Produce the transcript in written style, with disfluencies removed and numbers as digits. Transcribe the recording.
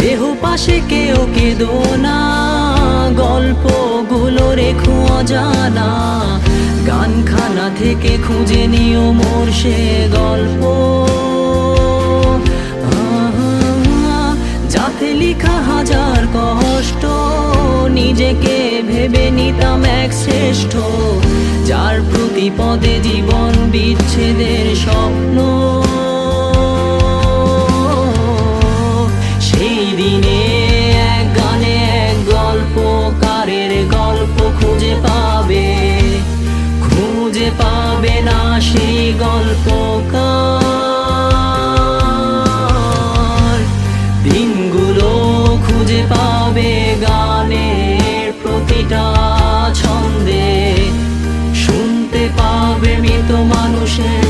দেহ পাশে কেউ কেঁদো না, গল্পগুলো রেখো অজানা। গানখানা থেকে খুঁজে নিও মোর সে গল্প, যাতে লিখা হাজার কষ্ট। নিজেকে ভেবে নিতাম এক শ্রেষ্ঠ, যার প্রতি পদে জীবন বিচ্ছেদের স্বপ্ন। সেই দিনে এক গানে এক গল্পকারের গল্প খুঁজে পাবে না সেই গল্পকার। দিনগুলো খুঁজে পাবে গানের প্রতিটা ছন্দে, শুনতে পাবে মৃত মানুষের